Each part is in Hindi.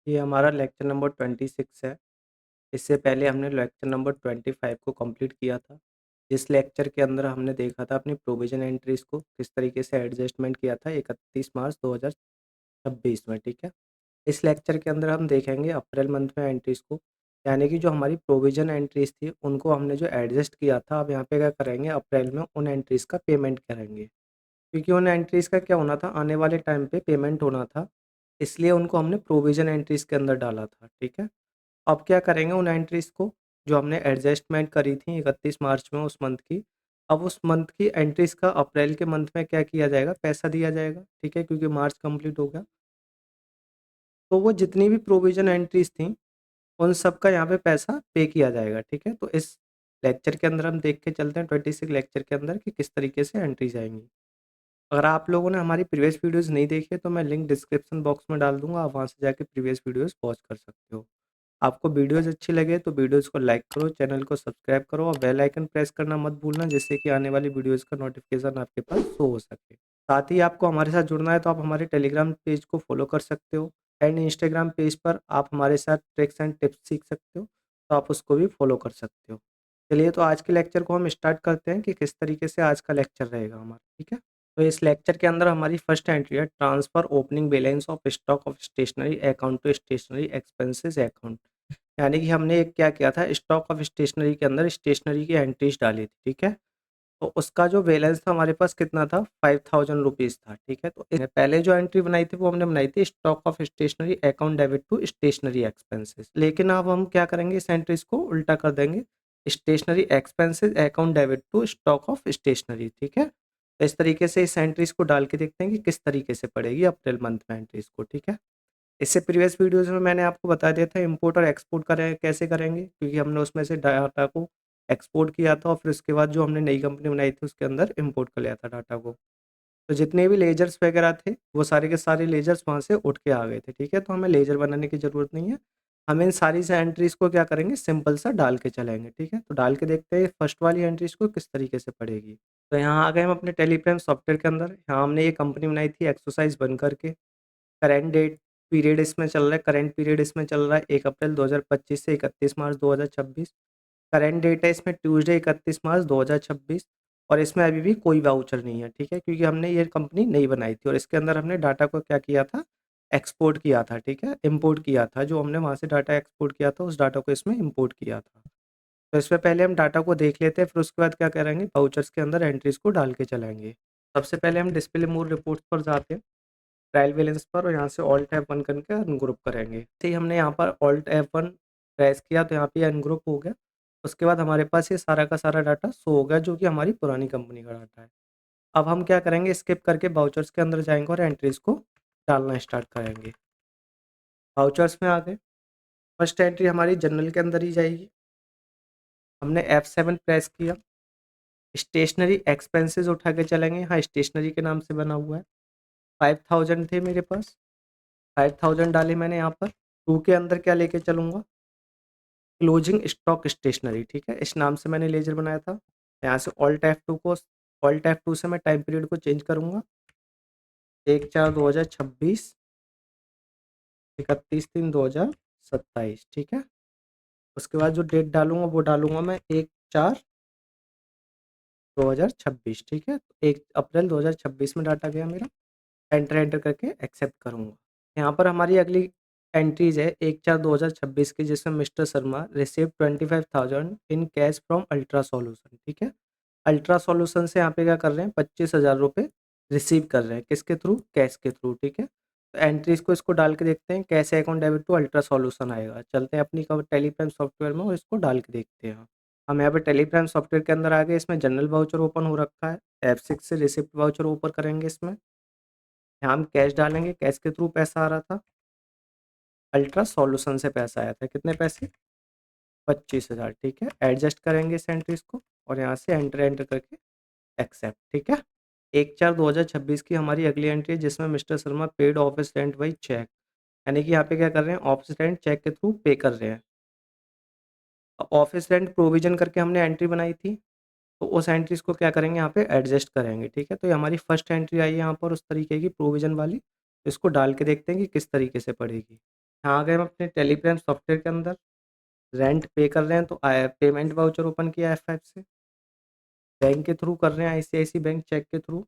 ये हमारा लेक्चर नंबर 26 है। इससे पहले हमने लेक्चर नंबर 25 को कंप्लीट किया था। इस लेक्चर के अंदर हमने देखा था अपनी प्रोविज़न एंट्रीज़ को किस तरीके से एडजस्टमेंट किया था 31 मार्च 2026 में, ठीक है? इस लेक्चर के अंदर हम देखेंगे अप्रैल मंथ में एंट्रीज़ को, यानी कि जो हमारी प्रोविज़न एंट्रीज़ थी उनको हमने जो एडजस्ट किया था, अब यहाँ पे क्या करेंगे अप्रैल में उन एंट्रीज़ का पेमेंट करेंगे। क्योंकि उन एंट्रीज़ का क्या होना था, आने वाले टाइम पे पेमेंट होना था, इसलिए उनको हमने प्रोविज़न एंट्रीज़ के अंदर डाला था, ठीक है? अब क्या करेंगे उन एंट्रीज़ को, जो हमने एडजस्टमेंट करी थी 31 मार्च में उस मंथ की, अब उस मंथ की एंट्रीज़ का अप्रैल के मंथ में क्या किया जाएगा, पैसा दिया जाएगा, ठीक है? क्योंकि मार्च कंप्लीट हो गया। तो वो जितनी भी प्रोविज़न एंट्रीज़ थी, उन सब का यहाँ पे पैसा पे किया जाएगा, ठीक है? तो इस लेक्चर के अंदर हम देख के चलते हैं 26 लेक्चर के अंदर कि किस तरीके से एंट्रीज़ आएँगी। अगर आप लोगों ने हमारी प्रीवियस वीडियोज़ नहीं देखी है, तो मैं लिंक डिस्क्रिप्शन बॉक्स में डाल दूँगा, आप वहाँ से जाके प्रीवियस वीडियोज़ वॉच कर सकते हो। आपको वीडियोज़ अच्छी लगे तो वीडियोज़ को लाइक करो, चैनल को सब्सक्राइब करो और बेल आइकन प्रेस करना मत भूलना, जिससे कि आने वाली वीडियोज़ का नोटिफ़िकेशन आपके पास शो हो सके। साथ ही आपको हमारे साथ जुड़ना है तो आप हमारे टेलीग्राम पेज को फॉलो कर सकते हो एंड इंस्टाग्राम पेज पर आप हमारे साथ ट्रिक्स एंड टिप्स सीख सकते हो, तो आप उसको भी फॉलो कर सकते हो। चलिए तो आज के लेक्चर को हम स्टार्ट करते हैं कि किस तरीके से आज का लेक्चर रहेगा हमारा, ठीक है? तो इस लेक्चर के अंदर हमारी फर्स्ट एंट्री है transfer opening balance of stock of stationery account to stationery expenses account. यानी कि हमने एक क्या किया था, स्टॉक ऑफ स्टेशनरी के अंदर स्टेशनरी की एंट्रीज डाली थी, ठीक है? तो उसका जो बैलेंस था हमारे पास कितना था, 5000 रुपीज़ था, ठीक है? तो पहले जो एंट्री बनाई थी वो हमने बनाई थी stock of stationery account debit to stationery expenses. लेकिन अब हम क्या करेंगे, इस एंट्रीज को उल्टा कर देंगे, stationery expenses account debit to stock of stationery, ठीक है? तो इस तरीके से इस एंट्रीज को डाल के देखते हैं कि किस तरीके से पड़ेगी अप्रैल मंथ में एंट्रीज को, ठीक है? इससे प्रीवियस वीडियोज़ में मैंने आपको बता दिया था इम्पोर्ट और एक्सपोर्ट करें कैसे करेंगे, क्योंकि हमने उसमें से डाटा को एक्सपोर्ट किया था और फिर उसके बाद जो हमने नई कंपनी बनाई थी उसके अंदर इम्पोर्ट कर लिया था डाटा को। तो जितने भी लेजर्स वगैरह थे, वो सारे के सारे लेजर्स वहाँ से उठ के आ गए थे, ठीक है? तो हमें लेजर बनाने की ज़रूरत नहीं है। हम इन सारी से एंट्रीज़ को क्या करेंगे, सिंपल सा डाल के चलेंगे, ठीक है? तो डाल के देखते हैं फर्स्ट वाली एंट्रीज़ को किस तरीके से पड़ेगी। तो यहाँ आ गए हम अपने टेलीप्रेम सॉफ्टवेयर के अंदर। यहाँ हमने ये कंपनी बनाई थी एक्सरसाइज़ बन करके। करंट डेट पीरियड इसमें चल रहा है, करंट पीरियड इसमें चल रहा है 1 अप्रैल 2025 से 31 मार्च 2026। करंट डेट है इसमें ट्यूसडे 31 मार्च 2026 और इसमें अभी भी कोई वाउचर नहीं है, ठीक है? क्योंकि हमने ये कंपनी नई बनाई थी और इसके अंदर हमने डाटा को क्या किया था, एक्सपोर्ट किया था, ठीक है? इम्पोर्ट किया था, जो हमने वहाँ से डाटा एक्सपोर्ट किया था, उस डाटा को इसमें इम्पोर्ट किया था। तो इसमें पहले हम डाटा को देख लेते हैं, फिर उसके बाद क्या करेंगे, वाउचर्स के अंदर एंट्रीज़ को डाल के चलाएँगे। सबसे पहले हम डिस्प्ले मोर रिपोर्ट्स पर जाते हैं। ट्रायल बैलेंस पर और यहाँ से ऑल्ट F1 करके अनग्रुप करेंगे। जैसे ही हमने यहाँ पर ऑल्ट F1 प्रेस किया तो यहाँ पे अनग्रुप हो गया। उसके बाद हमारे पास ये सारा का सारा डाटा शो हो गया, जो कि हमारी पुरानी कंपनी का डाटा है। अब हम क्या करेंगे, स्किप करके वाउचर्स के अंदर जाएँगे और एंट्रीज़ को डालना स्टार्ट करेंगे। वाउचर्स में आ गए। फर्स्ट एंट्री हमारी जनरल के अंदर ही जाएगी। हमने F7 प्रेस किया। स्टेशनरी एक्सपेंसेस उठा के चलेंगे। हाँ, स्टेशनरी के नाम से बना हुआ है। 5000 थे मेरे पास। 5000 डाले मैंने यहाँ पर। 2 के अंदर क्या लेके चलूँगा, क्लोजिंग स्टॉक स्टेशनरी, ठीक है? इस नाम से मैंने लेजर बनाया था। यहाँ से ऑल्ट F2 से मैं टाइम पीरियड को चेंज करूँगा। 1/4/2026, 31/3/2027, ठीक है? उसके बाद जो डेट डालूँगा वो डालूँगा मैं 1/4/2026, ठीक है? 1 अप्रैल 2026 में डाटा गया मेरा। एंटर करके एक्सेप्ट करूँगा। यहाँ पर हमारी अगली एंट्रीज़ है 1/4/2026 की, जिसमें mister Sharma received 25,000 in cash from ultra solution, ठीक है? अल्ट्रा सॉल्यूशन से यहाँ पे क्या कर रहे हैं, 25,000 रुपए रिसीव कर रहे हैं, किसके थ्रू? कैश के थ्रू, ठीक है? तो एंट्रीज़ को इसको डाल के देखते हैं, cash account debit to ultra solution आएगा। चलते हैं अपनी टेलीग्राम सॉफ्टवेयर में और इसको डाल के देखते हैं। हम यहाँ पे टेलीग्राम सॉफ्टवेयर के अंदर आ गए, इसमें जनरल वाउचर ओपन हो रखा है। F6 से रिसिप्ट वाउचर ओपन करेंगे इसमें। यहाँ हम कैश डालेंगे, कैश के थ्रू पैसा आ रहा था। अल्ट्रा सॉल्यूशन से पैसा आया था, कितने पैसे? 25,000, ठीक है? एडजस्ट करेंगे इस एंट्रीज़ को और यहाँ से एंटर करके एक्सेप्ट, ठीक है? 1/4/2026 की हमारी अगली एंट्री है, जिसमें mister Sharma paid office rent by cheque. यानी कि यहाँ पे क्या कर रहे हैं, ऑफिस रेंट चेक के थ्रू पे कर रहे हैं। ऑफिस रेंट प्रोविज़न करके हमने एंट्री बनाई थी, तो उस एंट्रीज़ को क्या करेंगे, यहाँ पे एडजस्ट करेंगे, ठीक है? तो ये हमारी फर्स्ट एंट्री आई है यहाँ पर उस तरीके की प्रोविज़न वाली। तो इसको डाल के देखते हैं कि किस तरीके से पड़ेगी। यहाँ आ गए हम अपने टेलीग्राम सॉफ्टवेयर के अंदर, रेंट पे कर रहे हैं तो पेमेंट वाउचर ओपन किया F5 से, बैंक के थ्रू कर रहे हैं, आईसीआईसी बैंक चेक के थ्रू।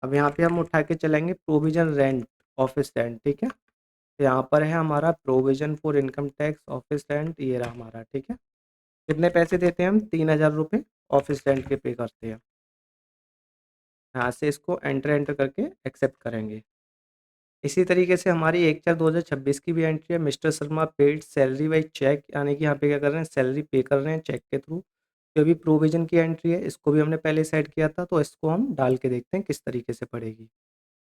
अब यहाँ पे हम उठा के चलेंगे प्रोविजन रेंट, ऑफिस रेंट, ठीक है। तो यहाँ पर है हमारा provision for income tax office rent, ये रहा हमारा, ठीक है। कितने पैसे देते हैं हम, 3000 रुपये ऑफिस रेंट के पे करते हैं। यहाँ से इसको एंटर एंटर करके एक्सेप्ट करेंगे। इसी तरीके से हमारी 1/4/2026 की भी एंट्री है, mister Sharma paid salary by cheque, यानी कि यहाँ पे क्या कर रहे हैं, सैलरी पे कर रहे हैं चेक के थ्रू। जो भी प्रोविजन की एंट्री है इसको भी हमने पहले सेट किया था, तो इसको हम डाल के देखते हैं किस तरीके से पड़ेगी।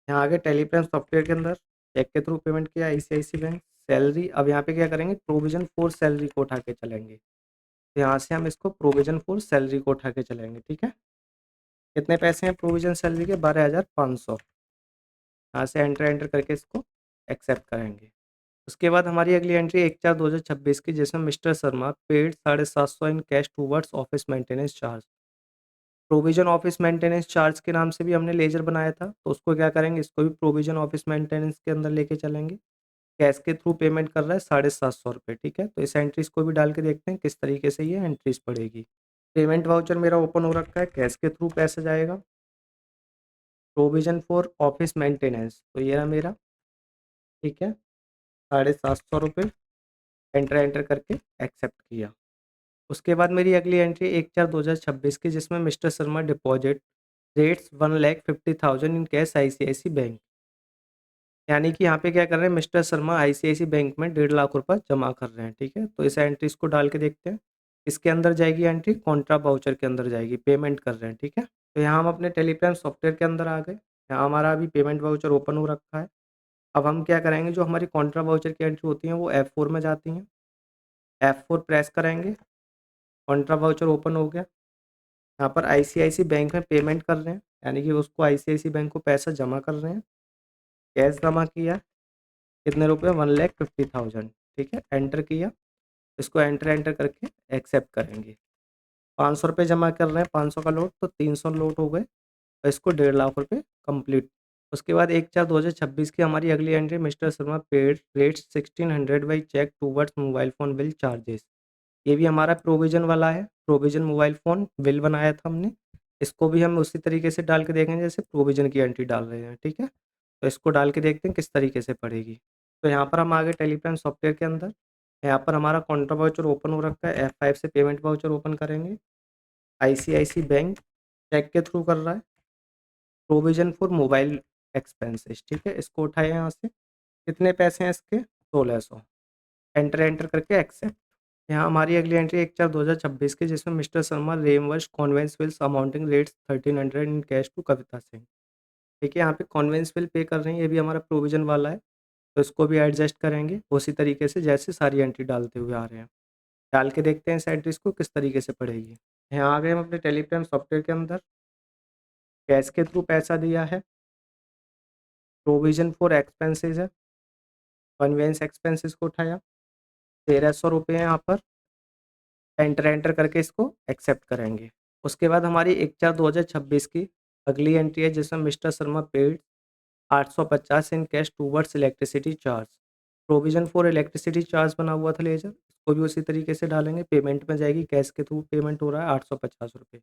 यहाँ आगे टेलीग्राम सॉफ्टवेयर के अंदर चेक के थ्रू पेमेंट किया आईसीआईसी बैंक, सैलरी। अब यहाँ पे क्या करेंगे, प्रोविजन फॉर सैलरी को उठा के चलेंगे। तो यहाँ से हम इसको प्रोविजन फॉर सैलरी को उठा के चलेंगे, ठीक है। कितने पैसे हैं प्रोविजन सैलरी के, 12,500। यहाँ से एंटर एंटर करके इसको एक्सेप्ट करेंगे। उसके बाद हमारी अगली एंट्री 1/4/2026 की, जिसमें mister Sharma paid 750 in cash towards office maintenance charge. Provision office maintenance charge के नाम से भी हमने लेजर बनाया था, तो उसको क्या करेंगे, इसको भी प्रोविजन ऑफिस मेंटेनेंस के अंदर लेके चलेंगे। कैश के थ्रू पेमेंट कर रहा है 750 रुपये, ठीक है। तो इस एंट्रीज को भी डाल के देखते हैं किस तरीके से ये एंट्रीज पड़ेगी। पेमेंट वाउचर मेरा ओपन हो रखा है, कैश के थ्रू पैसा जाएगा, प्रोविजन फॉर ऑफिस मेंटेनेंस, तो ये रहा मेरा, ठीक है, 750 रुपये। एंटर एंटर करके एक्सेप्ट किया। उसके बाद मेरी अगली एंट्री 1/4/2026 की, जिसमें mister Sharma deposit rates 1,50,000 in cash ICICI bank, यानी कि यहाँ पे क्या कर रहे हैं, मिस्टर शर्मा आईसीआईसी बैंक में 1.5 लाख रुपए जमा कर रहे हैं, ठीक है। तो इस एंट्रीज को डाल के देखते हैं। इसके अंदर जाएगी एंट्री, कॉन्ट्रा वाउचर के अंदर जाएगी, पेमेंट कर रहे हैं, ठीक है। तो यहाँ हम अपने टेलीग्राम सॉफ्टवेयर के अंदर आ गए। यहाँ हमारा अभी पेमेंट वाउचर ओपन हो रखा है। अब हम क्या करेंगे, जो हमारी कॉन्ट्रा वाउचर की एंट्री होती है वो F4 में जाती हैं। F4 प्रेस करेंगे, कॉन्ट्रा वाउचर ओपन हो गया। यहाँ पर आईसीआईसी बैंक में पेमेंट कर रहे हैं, यानी कि उसको आईसीआईसी बैंक को पैसा जमा कर रहे हैं। कैश जमा किया, कितने रुपए, 1,50,000, ठीक है। एंटर किया, इसको एंटर एंटर करके एक्सेप्ट करेंगे। 500 रुपये जमा कर रहे हैं, 500 का लोड, तो 300 लोड हो गए और इसको 1.5 लाख रुपए कंप्लीट। उसके बाद 1/4/2026 की हमारी अगली entry, mister Sharma paid rates 1600 by cheque towards mobile phone bill charges. ये भी हमारा प्रोविज़न वाला है, प्रोविज़न मोबाइल फ़ोन बिल बनाया था हमने। इसको भी हम उसी तरीके से डाल के देखेंगे जैसे प्रोविज़न की एंट्री डाल रहे हैं, ठीक है। तो इसको डाल के देखते हैं किस तरीके से पड़ेगी। तो यहाँ पर हम आ गए टेलीग्राम सॉफ्टवेयर के अंदर। यहाँ पर हमारा कॉन्ट्रा वाउचर ओपन हो रखा है, F5 से पेमेंट वाउचर ओपन करेंगे। आईसीआईसी बैंक चेक के थ्रू कर रहा है, प्रोविज़न फॉर मोबाइल एक्सपेंसेस, ठीक है। इसको उठाए यहाँ से, कितने पैसे हैं इसके, 1600। एंटर एंटर करके एक्सेप्ट। यहाँ हमारी अगली एंट्री 1/4/2026 की, जिसमें mister Sharma reimburse conveyance bills amounting rates 1300 in cash to Kavita Singh, ठीक है। यहाँ पे कॉन्वेंस बिल पे कर रहे हैं, ये भी हमारा प्रोविज़न वाला है, तो इसको भी एडजस्ट करेंगे उसी तरीके से जैसे सारी एंट्री डालते हुए आ रहे हैं। डाल के देखते हैं इस एंट्रीज को किस तरीके से पड़ेगी। यहाँ आ गए हम अपने टेलीग्राम सॉफ्टवेयर के अंदर। कैश के थ्रू पैसा दिया है, प्रोविज़न फॉर एक्सपेंसेस है, कन्वेंस एक्सपेंसेस को उठाया, 1300 रुपये हैं यहाँ पर। एंटर एंटर करके इसको एक्सेप्ट करेंगे। उसके बाद हमारी 1/4/2026 की अगली एंट्री है, जिसमें mister Sharma paid 850 in cash towards electricity charge. Provision for electricity charge बना हुआ था लेजर, इसको भी उसी तरीके से डालेंगे। पेमेंट में जाएगी, कैश के थ्रू पेमेंट हो रहा है 850 रुपये।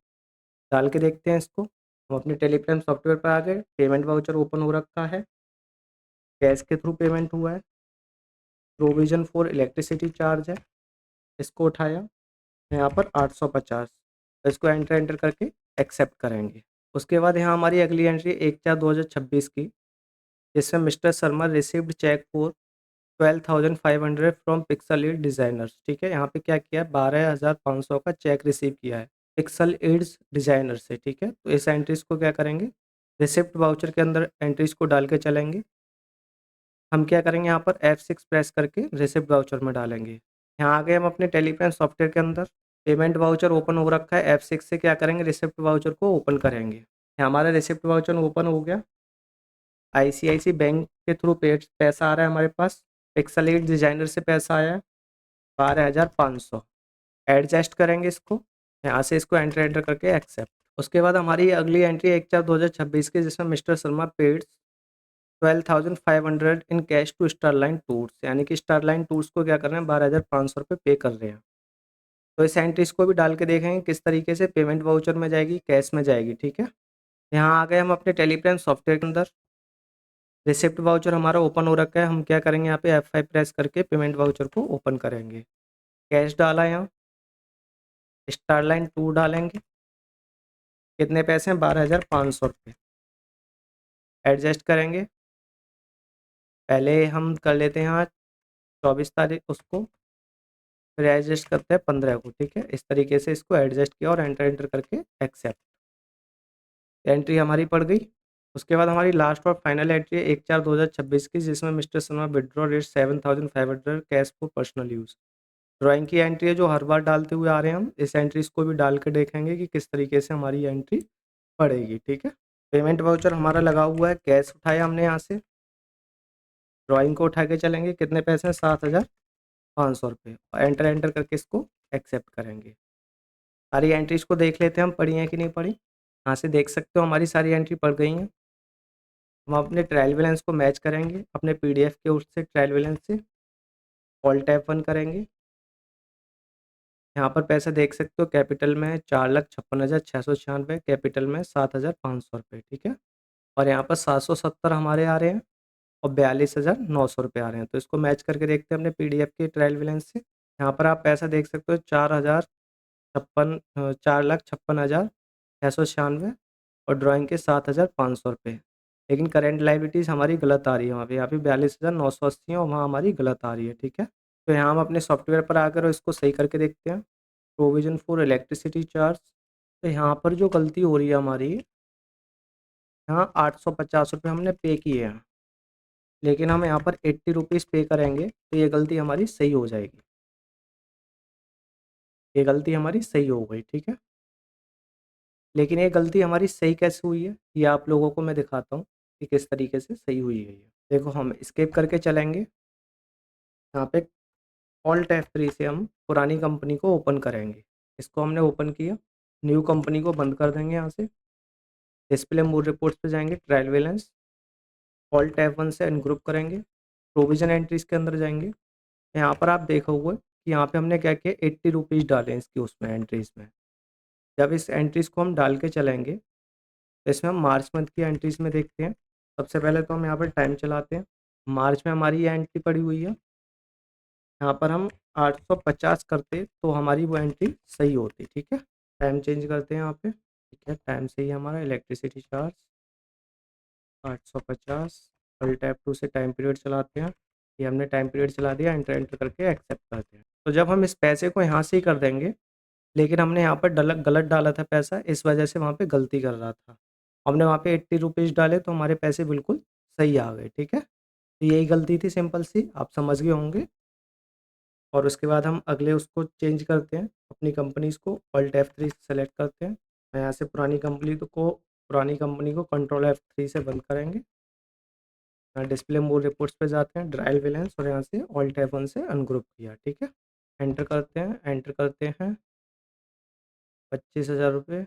डाल के देखते हैं इसको। हम अपने टेलीग्राम सॉफ्टवेयर पर आ गए, पेमेंट वाउचर ओपन हो रखा है, कैश के थ्रू पेमेंट हुआ है, प्रोविज़न फॉर इलेक्ट्रिसिटी चार्ज है, इसको उठाया यहाँ पर 850, इसको एंटर एंटर करके एक्सेप्ट करेंगे। उसके बाद यहाँ हमारी अगली एंट्री 1/4/2026 की, जिसमें mister Sharma received cheque for 12,500 from Pixel Lead Designers, ठीक है। यहाँ पे क्या किया है, 12,500 का चेक रिसीव किया है पिक्सल एड्स डिज़ाइनर से, ठीक है। तो इस एंट्रीज को क्या करेंगे, रिसिप्ट वाउचर के अंदर एंट्रीज को डाल के चलेंगे। हम क्या करेंगे, यहाँ पर F6 प्रेस करके रिसिप्ट वाउचर में डालेंगे। यहाँ आ गए हम अपने टेलीग्राम सॉफ्टवेयर के अंदर। पेमेंट वाउचर ओपन हो रखा है, F6 से क्या करेंगे, रिसिप्ट वाउचर को ओपन करेंगे। यहाँ हमारा रिसिप्ट वाउचर ओपन हो गया। आईसीआईसी बैंक के थ्रू पैसा आ रहा है हमारे पास, पिक्सल एड डिजाइनर से पैसा आया है 12,500। एडजस्ट करेंगे इसको, यहाँ से इसको एंटर एंटर करके एक्सेप्ट। उसके बाद हमारी अगली एंट्री 1/4/2026 की, जिसमें mister Sharma paid 12,500 in cash to Starline Tours, यानी कि स्टारलाइन टूर्स को क्या कर रहे हैं, 12,500 रुपये पे कर रहे हैं। तो इस एंट्रीज को भी डाल के देखेंगे किस तरीके से पेमेंट वाउचर में जाएगी, कैश में जाएगी, ठीक है। यहाँ आ गए हम अपने टेलीप्राइम सॉफ्टवेयर के अंदर। रिसिप्ट वाउचर हमारा ओपन हो रखा है। हम क्या करेंगे, यहाँ पे F5 प्रेस करके पेमेंट वाउचर को ओपन करेंगे। कैश डाला यहाँ, स्टारलाइन टूर डालेंगे, कितने पैसे हैं, 12,500 रुपये। एडजस्ट करेंगे, पहले हम कर लेते हैं यहाँ 24 तारीख उसको, फिर एडजस्ट करते हैं 15 को, ठीक है। इस तरीके से इसको एडजस्ट किया और एंटर एंटर करके एक्सेप्ट, एंट्री हमारी पड़ गई। उसके बाद हमारी लास्ट और फाइनल एंट्री है 1/4/2026 की, जिसमें mister Sharma withdraw rate 7,500 cash for personal use. Drawing की एंट्री है जो हर बार डालते हुए आ रहे हैं हम। इस एंट्रीज को भी डाल के देखेंगे कि किस तरीके से हमारी एंट्री पड़ेगी, ठीक है। पेमेंट वाउचर हमारा लगा हुआ है, कैश उठाया हमने यहाँ से, ड्राइंग को उठा के चलेंगे, कितने पैसे हैं, 7,500 रुपये, और एंटर एंटर करके इसको एक्सेप्ट करेंगे। सारी एंट्रीज को देख लेते हैं हम पढ़ी हैं कि नहीं पढ़ी। यहाँ से देख सकते हो हमारी सारी एंट्री पड़ गई हैं। हम अपने ट्रायल बैलेंस को मैच करेंगे अपने PDF के उससे, ट्रायल बैलेंस से ऑल टैप 1 करेंगे। यहाँ पर पैसा देख सकते हो कैपिटल में है 4,56,696, कैपिटल में 7,500 रुपये, ठीक है। और यहाँ पर 770 हमारे आ रहे हैं और 42,900 रुपये आ रहे हैं। तो इसको मैच करके देखते हैं अपने PDF के ट्रायल बैलेंस से। यहाँ पर आप पैसा देख सकते हो 4,56,696 और ड्राइंग के 7,500 रुपये। लेकिन करंट लायबिलिटीज़ हमारी गलत आ रही है यहाँ पे 42,980 है और वहाँ हमारी गलत आ रही है, ठीक है। तो यहाँ हम अपने सॉफ्टवेयर पर आकर और इसको सही करके देखते हैं। प्रोविज़न फॉर इलेक्ट्रिसिटी चार्ज, तो यहाँ पर जो गलती हो रही है हमारी, यहाँ 850 रुपये हमने पे किए हैं, लेकिन हम यहाँ पर 80 रुपीज़ पे करेंगे तो ये गलती हमारी सही हो जाएगी। ये गलती हमारी सही हो गई, ठीक है। लेकिन ये गलती हमारी सही कैसे हुई है, ये आप लोगों को मैं दिखाता हूँ कि किस तरीके से सही हुई है ये। देखो हम स्किप करके चलेंगे, यहाँ पे ऑल्ट F3 से हम पुरानी कंपनी को ओपन करेंगे। इसको हमने ओपन किया, न्यू कंपनी को बंद कर देंगे। यहाँ से डिस्प्ले मोड रिपोर्ट्स पे जाएंगे, ट्रायल बैलेंस, ऑल्ट F1 से अनग्रुप करेंगे, प्रोविजन एंट्रीज के अंदर जाएंगे। यहाँ पर आप देखोगे कि यहाँ पे हमने क्या किया, 80 रुपीज़ डाले हैं इसकी उसमें एंट्रीज में। जब इस एंट्रीज को हम डाल के चलेंगे तो इसमें हम मार्च मंथ की एंट्रीज में देखते हैं। सबसे पहले तो हम यहाँ पर टाइम चलाते हैं, मार्च में हमारी ये एंट्री पड़ी हुई है। यहाँ पर हम 850 करते तो हमारी वो एंट्री सही होती, ठीक है। टाइम चेंज करते हैं यहाँ पे, ठीक है। टाइम सही है हमारा, इलेक्ट्रिसिटी चार्ज 850, अल्ट F2 से टाइम पीरियड चलाते हैं। ये हमने टाइम पीरियड चला दिया, एंटर एंटर करके एक्सेप्ट करते हैं। तो जब हम इस पैसे को यहाँ से ही कर देंगे, लेकिन हमने यहाँ पर गलत डाला था पैसा, इस वजह से वहाँ पे गलती कर रहा था। हमने वहाँ पे 80 रुपीज़ डाले तो हमारे पैसे बिल्कुल सही आ गए, ठीक है। तो यही गलती थी सिंपल सी, आप समझ गए होंगे। और उसके बाद हम अगले उसको चेंज करते हैं, अपनी कंपनीज़ को ऑल्ट F3 सेलेक्ट करते हैं। यहाँ से पुरानी कंपनी को कंट्रोल F3 से बंद करेंगे। यहाँ डिस्प्ले मोड रिपोर्ट्स पे जाते हैं, ट्रायल बैलेंस, और यहाँ से ऑल्ट F1 से अनग्रुप किया, ठीक है। एंटर करते हैं 25,000 रुपये।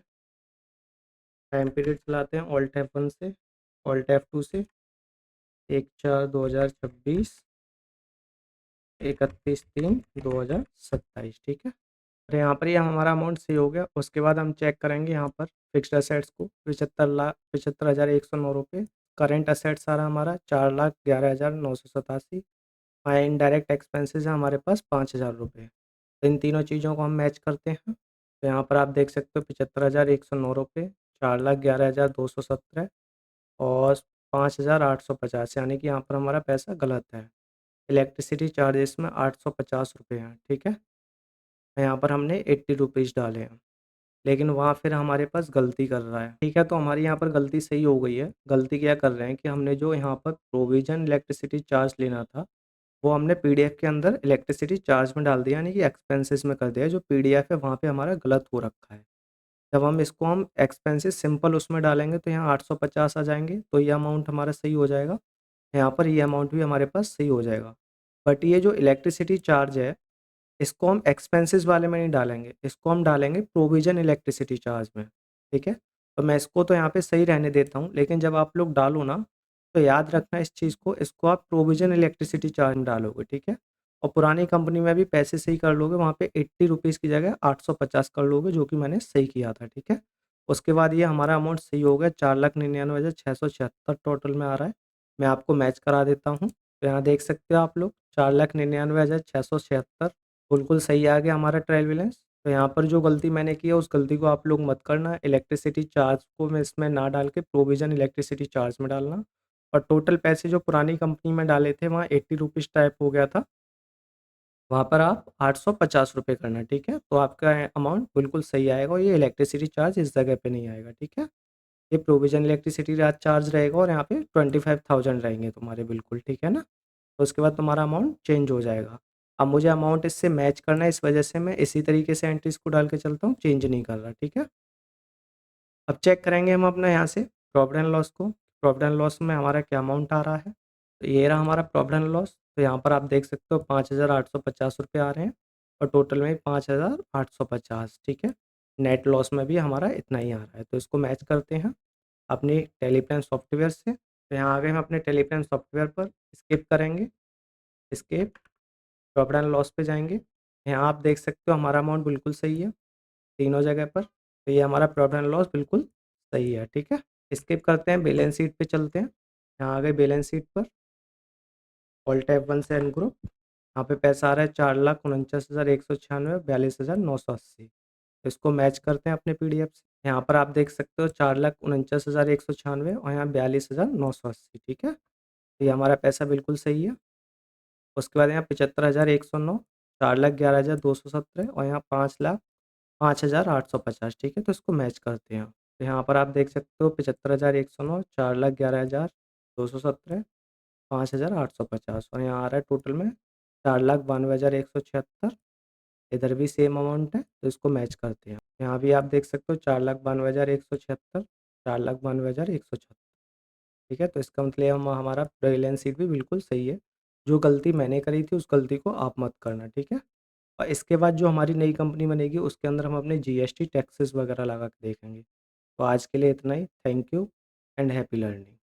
टाइम पीरियड चलाते हैं ऑल्ट F1 से, ऑल्ट F2 से 1/4/2026, 31/3/2027, ठीक है। और यहाँ पर ये हमारा अमाउंट सही हो गया। उसके बाद हम चेक करेंगे यहाँ पर फिक्स्ड असेट्स को, 75,75,109 रुपये। करेंट असेट्स सारा हमारा 4,11,987। हाँ, इनडायरेक्ट एक्सपेंसेस है हमारे पास 5,000 रुपये। तो इन तीनों चीज़ों को हम मैच करते हैं। तो यहाँ पर आप देख सकते हो 75,109 रुपये, 4,11,217 और 5,850, यानी कि यहाँ पर हमारा पैसा गलत है। इलेक्ट्रिसिटी चार्जेस में 850 रुपये हैं, ठीक है। यहाँ पर हमने 80 रुपीज़ डाले हैं, लेकिन वहाँ फिर हमारे पास गलती कर रहा है, ठीक है। तो हमारी यहाँ पर गलती सही हो गई है। गलती क्या कर रहे हैं कि हमने जो यहाँ पर प्रोविज़न इलेक्ट्रिसिटी चार्ज लेना था, वो हमने PDF के अंदर इलेक्ट्रिसिटी चार्ज में डाल दिया, यानी कि एक्सपेंसेस में कर दिया। जो PDF है वहाँ पे हमारा गलत हो रखा है। जब हम एक्सपेंसेस सिंपल उसमें डालेंगे तो यहाँ 850 आ जाएँगे, तो ये अमाउंट हमारा सही हो जाएगा। यहाँ पर ये अमाउंट भी हमारे पास सही हो जाएगा। बट ये जो इलेक्ट्रिसिटी चार्ज है, इसको हम एक्सपेंसेस वाले में नहीं डालेंगे, इसको हम डालेंगे प्रोविज़न इलेक्ट्रिसिटी चार्ज में, ठीक है। तो मैं इसको तो यहाँ पे सही रहने देता हूँ, लेकिन जब आप लोग डालो ना, तो याद रखना इस चीज़ को, इसको आप प्रोविज़न इलेक्ट्रिसिटी चार्ज में डालोगे, ठीक है? और पुरानी कंपनी में भी पैसे सही कर लोगे, वहाँ पे ₹80 की जगह 850 कर लोगे, जो कि मैंने सही किया था, ठीक है? उसके बाद ये हमारा अमाउंट सही हो गया, 4,99,676 टोटल में आ रहा है। मैं आपको मैच करा देता हूँ। तो यहाँ देख सकते हो आप लोग 4,99,676 बिल्कुल सही आ गया हमारा ट्रायल बैलेंस। तो यहाँ पर जो गलती मैंने की है, उस गलती को आप लोग मत करना। इलेक्ट्रिसिटी चार्ज को मैं इसमें ना डाल के प्रोविज़न इलेक्ट्रिसिटी चार्ज में डालना। और टोटल पैसे जो पुरानी कंपनी में डाले थे, वहाँ ₹80 टाइप हो गया था। वहाँ पर आप ₹850 करना, ठीक है? तो आपका अमाउंट बिल्कुल सही आएगा और ये इलेक्ट्रिसिटी चार्ज इस जगह पे नहीं आएगा, ठीक है? ये प्रोविज़न इलेक्ट्रिसिटी चार्ज रहेगा और यहाँ पे 25,000 रहेंगे तुम्हारे बिल्कुल, ठीक है ना? तो उसके बाद तुम्हारा अमाउंट चेंज हो जाएगा। अब मुझे अमाउंट इससे मैच करना है, इस वजह से मैं इसी तरीके से एंट्रीज़ को डाल के चलता हूँ, चेंज नहीं कर रहा, ठीक है? अब चेक करेंगे हम अपना यहाँ से प्रॉफ़िट एंड लॉस को। प्रॉफ़िट एंड लॉस में हमारा क्या अमाउंट आ रहा है। तो ये रहा हमारा प्रॉफ़िट एंड लॉस। तो यहाँ पर आप देख सकते हो ₹5,850 आ रहे हैं और टोटल में 5,850, ठीक है। नेट लॉस में भी हमारा इतना ही आ रहा है। तो इसको मैच करते हैं अपनी टेलीप्लान सॉफ्टवेयर से। तो यहाँ आ गए हम अपने टेलीप्लान सॉफ्टवेयर पर, स्किप करेंगे, स्किप, प्रॉफ़िट एंड लॉस पे जाएँगे। यहाँ आप देख सकते हो हमारा अमाउंट बिल्कुल सही है, तीनों जगह पर। तो ये हमारा प्रॉफ़िट एंड लॉस बिल्कुल सही है, ठीक है। स्किप करते हैं, बैलेंस शीट पे चलते हैं। यहाँ आ गए बैलेंस शीट पर, ऑल्ट F1 से एंड ग्रुप। यहाँ पे पैसा आ रहा है 4,49,196, 42,980। इसको मैच करते हैं अपने पीडीएफ से। यहाँ पर आप देख सकते हो 4,49,196 और यहाँ 42,980, ठीक है। तो ये हमारा पैसा बिल्कुल सही है। उसके बाद यहाँ 75,109, 4,11,217 और यहाँ 5,05,850, ठीक है। तो इसको मैच करते हैं। तो यहाँ पर आप देख सकते हो 75,109, 4,11,217, 5,850 और यहाँ आ रहा है टोटल में 4,92,176। इधर भी सेम अमाउंट है, तो इसको मैच करते हैं। यहाँ भी आप देख सकते हो 4,92,176, 4,92,176, ठीक है। तो इसका मतलब हम हमारा बैलेंस शीट भी बिल्कुल सही है। जो गलती मैंने करी थी, उस गलती को आप मत करना, ठीक है। और इसके बाद जो हमारी नई कंपनी बनेगी, उसके अंदर हम अपने जीएसटी टैक्सेस वगैरह लगा के देखेंगे। तो आज के लिए इतना ही। Thank you and happy learning.